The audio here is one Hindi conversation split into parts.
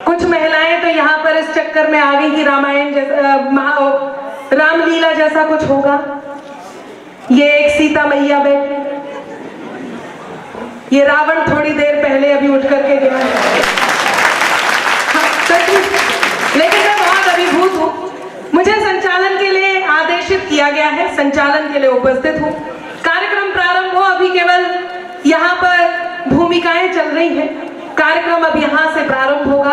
कुछ महिलाएं तो यहाँ पर इस चक्कर में आ गई कि रामायण जैसा रामलीला जैसा कुछ होगा। ये एक सीता मैया बैठी, ये रावण थोड़ी देर पहले अभी उठ करके गया है। लेकिन मैं बहुत अभिभूत हूँ। मुझे संचालन के लिए आदेशित किया गया है, संचालन के लिए उपस्थित हूँ। कार्यक्रम प्रारंभ हो, अभी केवल यहाँ पर भूमिकाएं चल रही हैं। कार्यक्रम अब यहाँ से प्रारंभ होगा।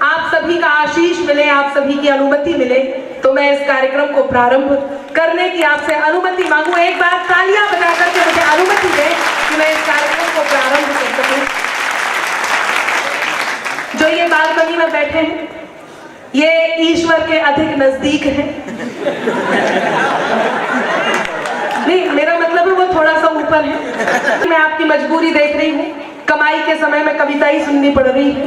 आप सभी का आशीष मिले, आप सभी की अनुमति मिले तो मैं इस कार्यक्रम को प्रारंभ करने की आपसे अनुमति मांगू। एक बार तालियां बजा करके मुझे अनुमति दें कि मैं इस कार्यक्रम को प्रारंभ कर सकूं। जो ये बालकनी में बैठे हैं, ये ईश्वर के अधिक नजदीक हैं। नहीं, मेरा मतलब है वो थोड़ा सा ऊपर है। मैं आपकी मजबूरी देख रही हूँ, कमाई के समय में कविता ही सुननी पड़ रही है।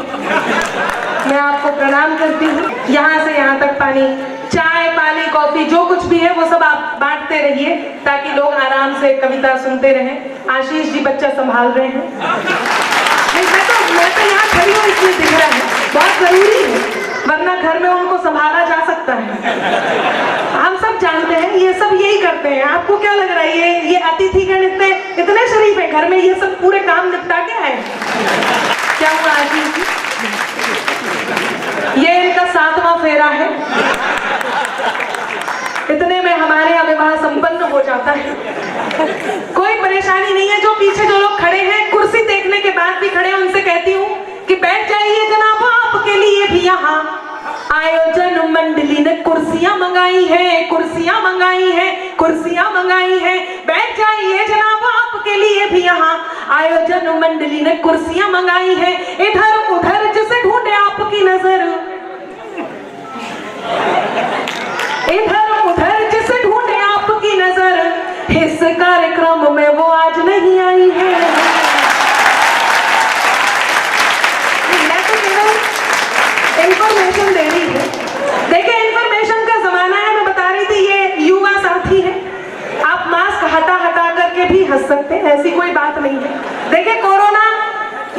मैं आपको प्रणाम करती हूँ। यहाँ से यहाँ तक पानी, चाय, पानी, कॉफी जो कुछ भी है वो सब आप बांटते रहिए ताकि लोग आराम से कविता सुनते रहें। आशीष जी बच्चा संभाल रहे हैं। मैं तो यहाँ खड़ी हूँ इसलिए दिख रहा है, बहुत जरूरी है, वरना घर में उनको संभाला जा सकता है। हम सब जानते हैं ये सब यही करते हैं। आपको क्या लग रहा है ये अतिथिगण इतने शरीफ है, घर में ये सब पूरे काम निपटा के आए? क्या हुआ आशीष जी? ये इनका 7वां फेरा है। इतने में हमारे यहाँ विवाह संपन्न हो जाता है। कोई परेशानी नहीं है। जो पीछे जो लोग खड़े हैं, कुर्सी देखने के बाद भी खड़े हैं, उनसे कहती हूँ कि बैठ जाइए जनाब, आपके लिए भी यहाँ आयोजन मंडली ने कुर्सियां मंगाई है, कुर्सियां मंगाई है, कुर्सियां मंगाई है। बैठ जाइए जनाब, आपके लिए भी यहाँ आयोजन मंडली ने कुर्सियां मंगाई है। इधर उधर जिसे ढूंढे आपकी नजर, इधर उधर जिसे ढूंढे आपकी नजर, इस कार्यक्रम में वो आज नहीं आई है। मैं तो केवल इंफॉर्मेशन दे रही हूँ। देखिए, इंफॉर्मेशन का जमाना है। मैं बता रही थी ये युवा साथी है। आप मास्क हटा हटा करके भी हंस सकते हैं, ऐसी कोई बात नहीं है। देखिए, कोरोना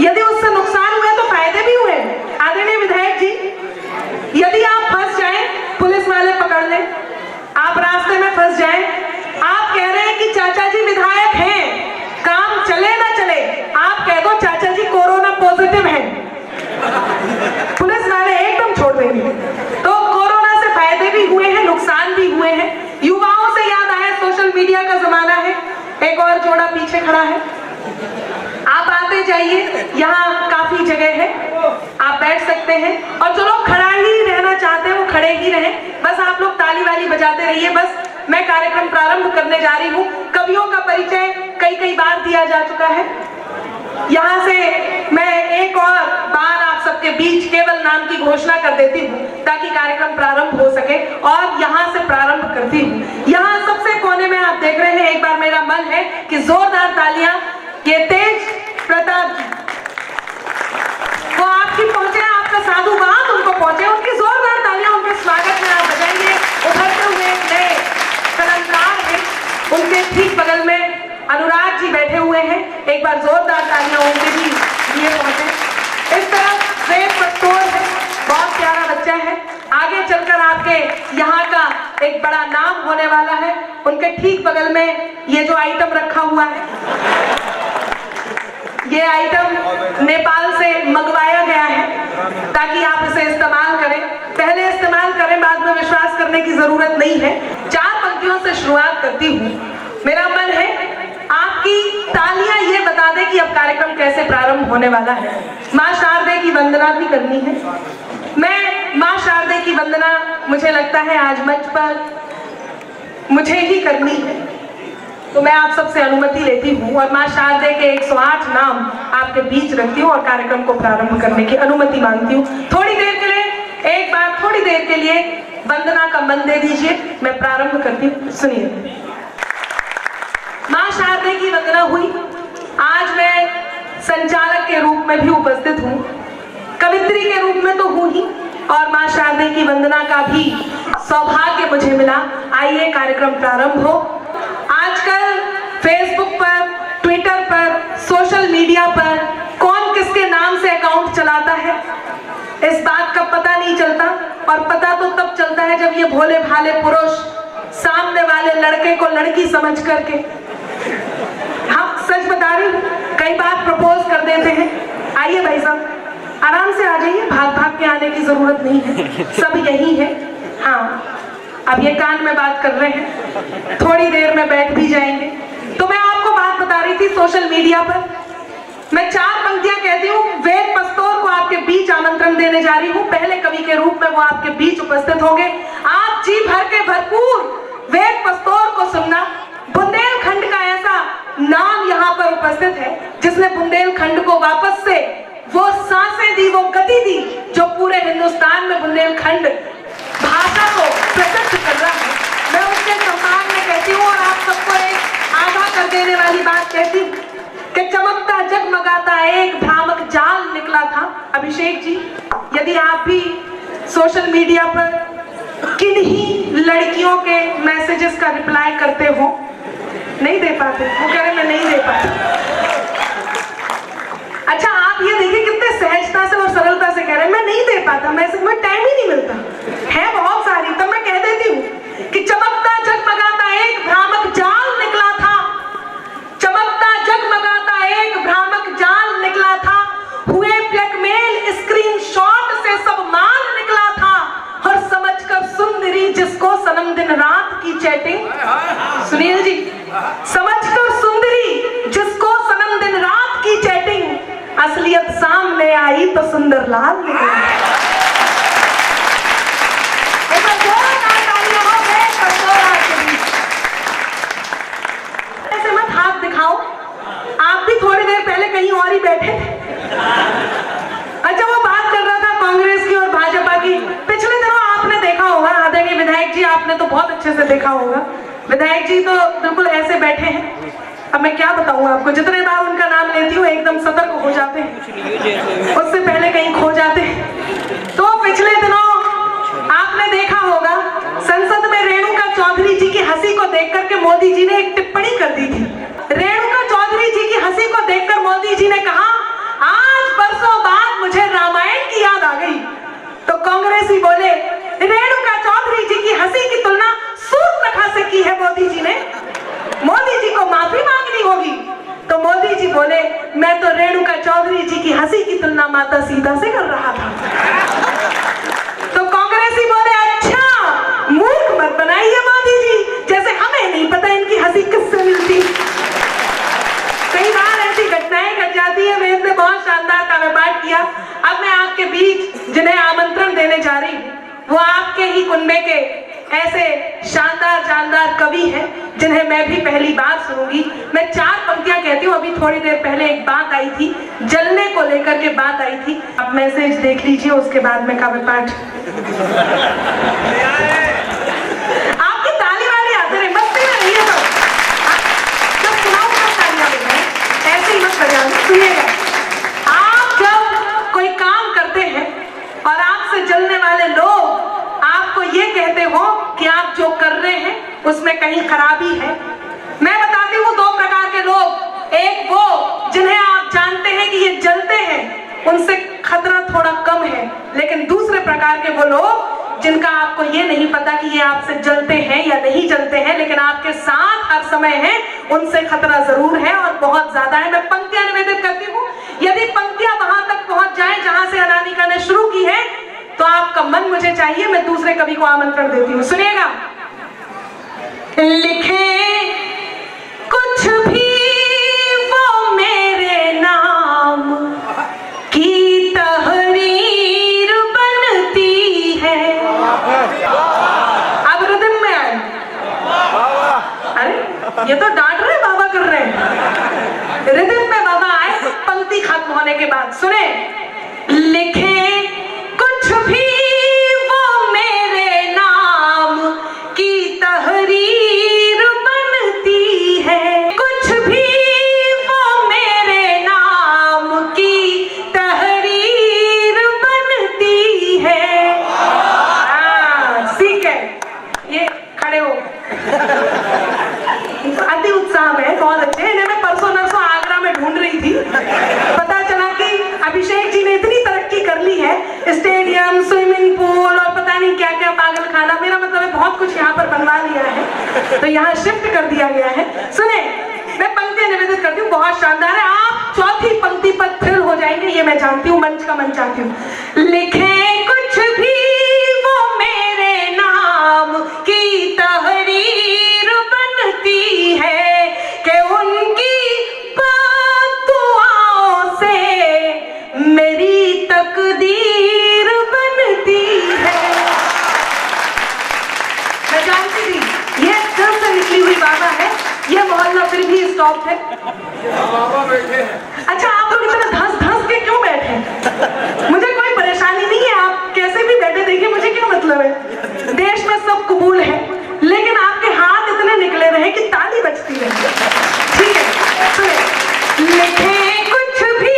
यदि उससे नुकसान हुए तो फायदे भी हुए। आदरणीय विधायक जी, यदि आप फंस जाएं, पुलिस वाले पकड़ लें, आप रास्ते में फंस जाएं, आप कह रहे हैं कि चाचा जी विधायक हैं, काम चले ना चले, आप कह दो चाचा जी कोरोना पॉजिटिव हैं, पुलिस वाले एकदम छोड़ देंगे। तो कोरोना से फायदे भी हुए हैं, नुकसान भी हुए हैं। युवाओं से याद आया, सोशल मीडिया का जमाना है। एक और जोड़ा पीछे खड़ा है, आप आते जाइए, यहाँ काफी जगह है, आप बैठ सकते हैं। और जो लोग खड़ा ही रहना चाहते हैं वो खड़े ही रहें। बस आप लोग ताली वाली बजाते रहिए। बस मैं कार्यक्रम प्रारंभ करने जा रही हूँ। कवियों का परिचय कई बार दिया जा चुका है। यहाँ से मैं एक और बार आप सबके बीच केवल नाम की घोषणा कर देती हूँ ताकि कार्यक्रम प्रारंभ हो सके, और यहाँ से प्रारंभ करती हूँ। यहाँ सबसे कोने में आप देख रहे हैं, एक बार मेरा मन है कि जोरदार तालियां ये तेज प्रताप जी, वो आपकी पहुंचे, आपका साधुवाद उनको पहुंचे, उनकी जोरदार तालियां उनके स्वागत में आप बजाएंगे। उभरते हुए नए कलाकार हैं, उनके ठीक बगल में अनुराग जी बैठे हुए हैं। एक बार जोरदार तालियां उनके भी लिए पहुंचे। इस तरफ श्वेत पत्तोर है, बहुत प्यारा बच्चा है। आगे चलकर आपके यहाँ का एक बड़ा नाम होने वाला है। उनके ठीक बगल में ये जो आइटम रखा हुआ है, ये आइटम नेपाल से मंगवाया गया है ताकि आप इसे इस्तेमाल करें। पहले इस्तेमाल करें, बाद में विश्वास करने की जरूरत नहीं है। 4 पंक्तियों से शुरुआत करती हूँ। मेरा मन है आपकी तालियां ये बता दे कि अब कार्यक्रम कैसे प्रारंभ होने वाला है। माँ शारदे की वंदना भी करनी है। मैं माँ शारदे की वंदना, मुझे लगता है आज मंच पर मुझे ही करनी है, तो मैं आप सबसे अनुमति लेती हूँ और माँ शारदे के 108 नाम आपके बीच रखती हूँ और कार्यक्रम को प्रारंभ करने की अनुमति मांगती हूँ। थोड़ी देर के लिए, एक बार थोड़ी देर के लिए वंदना का मन दे दीजिए, मैं प्रारंभ करती हूँ। सुनिए, माँ शारदे की वंदना हुई। आज मैं संचालक के रूप में भी उपस्थित हूँ, कवित्री के रूप में तो हूँ ही, और माँ शारदे की वंदना का भी सौभाग्य मुझे मिला। आइए कार्यक्रम प्रारंभ हो। आजकल फेसबुक पर, ट्विटर पर, सोशल मीडिया पर कौन किसके नाम से अकाउंट चलाता है, इस बात का पता नहीं चलता, और पता तो तब चलता है जब ये भोले भाले पुरुष सामने वाले लड़के को लड़की समझ करके, हाँ सच बता रही हूँ, कई बार प्रपोज कर देते हैं। आइए भाई साहब आराम से आ जाइए, भाग भाग के आने की जरूरत नहीं है, सब यही है। हाँ अब ये कान में बात कर रहे हैं, थोड़ी देर में बैठ भी जाएंगे। तो मैं आपको बात बता रही थी सोशल मीडिया पर, मैं 4 पंक्तियां कहती हूँ, वेद पस्तौर को आपके बीच आमंत्रण देने जा रही हूँ। पहले कवि के रूप में वो आपके बीच उपस्थित होंगे। आप जी भर के भरपूर वेद पस्तौर को सुनना। बुंदेलखंड का ऐसा नाम यहाँ पर उपस्थित है जिसने बुंदेलखंड को वापस से वो सांसें दी, वो गति दी जो पूरे हिंदुस्तान में बुंदेलखंड भाषा को प्रसिद्ध कर रहा है। मैं उसके सम्मान में कहती हूँ, और आप सबको एक आगाह कर देने वाली बात कहती हूँ कि चमकता जगमगाता एक भ्रामक जाल निकला था। अभिषेक जी, यदि आप भी सोशल मीडिया पर किन्हीं लड़कियों के मैसेजेस का रिप्लाई करते हो, नहीं दे पाते, वो कह रहे मैं नहीं दे पाती। अच्छा आप ये देखिए कितने सहजता से और सरलता से कह रहे हैं मैं नहीं दे पाता, मैसेज में टाइम ही नहीं मिलता है, बहुत सारी। तब मैं कह देती हूँ कि चमकता जगमगाता एक भ्रामक जाल निकला था, चमकता जगमगाता एक भ्रामक जाल निकला था, हुए ब्लैकमेल स्क्रीनशॉट से सब माल निकला था, और समझकर सुंदरी जिसको सनम दिन रात की चैटिंग, सुनील जी, समझकर सुंदरी जिसको सनम दिन रात की चैटिंग, असलियत सामने आई तो सुंदर लाल निकला। ऐसे मत हाथ दिखाओ, आप भी थोड़ी देर पहले कहीं और ही बैठे थे। अच्छा वो बात कर रहा था कांग्रेस की और भाजपा की। पिछले दिनों आपने देखा होगा, आदरणीय विधायक जी आपने तो बहुत अच्छे से देखा होगा, विधायक जी तो बिल्कुल ऐसे बैठे हैं, अब मैं क्या बताऊं आपको, जितने बार उनका नाम लेती हूँ एकदम सतर्क हो जाते हैं, उससे पहले कहीं खो जाते हैं। तो पिछले दिनों आपने देखा होगा संसद में रेणुका चौधरी जी की हंसी को देख करके मोदी जी ने एक टिप्पणी कर दी थी। रेणुका चौधरी जी की हंसी को देखकर मोदी जी ने कहा आज बरसों बाद मुझे रामायण की याद आ गई। तो कांग्रेसी बोले रेणुका चौधरी जी की हंसी की तुलना सूर्पनखा से की है मोदी जी ने, मोदी जी को माफी मांगनी होगी। तो मोदी जी बोले मैं तो रेणुका चौधरी जी की हंसी की तुलना माता सीता से कर रहा था। तो कांग्रेसी बोले अच्छा मूर्ख मत बनाइए मोदी जी, जैसे हमें नहीं पता इनकी हंसी किससे मिलती। कई बार ऐसी घटनाएं घट जाती है। वेद ने बहुत शानदार काव्यपाठ किया। अब मैं आपके बीच जिन्हें आमंत्रण देने जा रही हूँ वो आपके ही कुनबे के ऐसे शानदार जानदार कवि हैं जिन्हें मैं भी पहली बार सुनूंगी। मैं 4 पंक्तियां कहती हूँ। अभी थोड़ी देर पहले एक बात आई थी, जलने को लेकर के बात आई थी, अब मैसेज देख लीजिए, उसके बाद में काव्य पाठ। आपकी ताली वाली आते रहे, मस्ती में रहिए तो जब सुनाऊं तब तालियां बजाएं, ऐसे ही मत बजाना। सुनिएगा, आप जब कोई काम करते हैं और आपसे जलने वाले लोग आपको ये कहते हो कि आप जो कर रहे हैं उसमें कहीं खराबी है, मैं बताती हूँ 2 प्रकार के लोग। एक वो जिन्हें आप जानते हैं कि ये जलते हैं, उनसे खतरा थोड़ा कम है, लेकिन दूसरे प्रकार के वो लोग जिनका आपको ये नहीं पता कि ये आपसे जलते हैं या नहीं जलते हैं, लेकिन आपके साथ हर समय हैं, उनसे खतरा जरूर है और बहुत ज्यादा है। मैं पंक्तियां निवेदित करती हूँ, यदि पंक्तियां वहां तक पहुंच जाए जहां से अनामिका ने शुरू की है तो आपका मन मुझे चाहिए। मैं दूसरे कवि को आमंत्रण देती हूँ, सुनिएगा। लिखे कुछ भी वो मेरे नाम की तहरीर बनती है। अब रिदम में आए, अरे ये तो डांट रहे बाबा कर रहे हैं। रिदम में बाबा आए पंक्ति खत्म होने के बाद। सुने, लिखे कुछ भी वो मेरे नाम की तहरीर बनती है, कुछ भी वो मेरे नाम की तहरीर बनती है। ठीक है, ये खड़े हो, अति उत्साह में बहुत अच्छे। इन्हें मैं परसों नरसों आगरा में ढूंढ रही थी, पता चला कि अभिषेक जी ने स्विमिंग पूल और पता नहीं क्या क्या पागल खाना, मेरा मतलब है बहुत कुछ यहाँ पर बनवा लिया है, तो यहाँ शिफ्ट कर दिया गया है। सुने, मैं पंक्ति निवेदित करती हूँ, बहुत शानदार है। आप चौथी पंक्ति पर थ्रिल हो जाएंगे, ये मैं जानती हूँ, मंच का मंच चाहती हूँ। लिखे कुछ भी वो मेरे नाम की तहरीर बनती है कि उनकी दुआओं से मेरी तकदीर बनती है। मैं जानती थी ये दिल से निकली हुई बाबा है, ये मोहल्ला फिर भी स्टॉप है। अच्छा, आप लोग इतना धंस धंस के क्यों बैठे? मुझे कोई परेशानी नहीं है, आप कैसे भी बैठे, देखिए मुझे क्या मतलब है। देश में सब कबूल है, लेकिन आपके हाथ इतने निकले रहे कि ताली बजती रहे। ठीक है, सुने। लिखे कुछ भी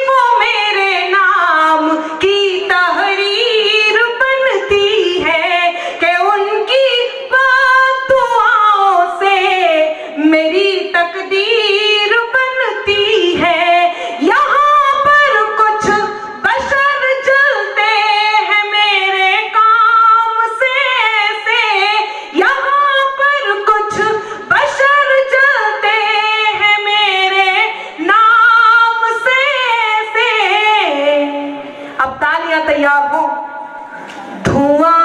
वो मेरे नाम की तहरीर बनती है कि उनकी दुआओं से मेरी तकदीर बनती है। यहाँ पर कुछ बशर जलते हैं मेरे काम से, यहाँ पर कुछ बशर जलते हैं मेरे नाम से। अब तालियां तैयार हो, धुआं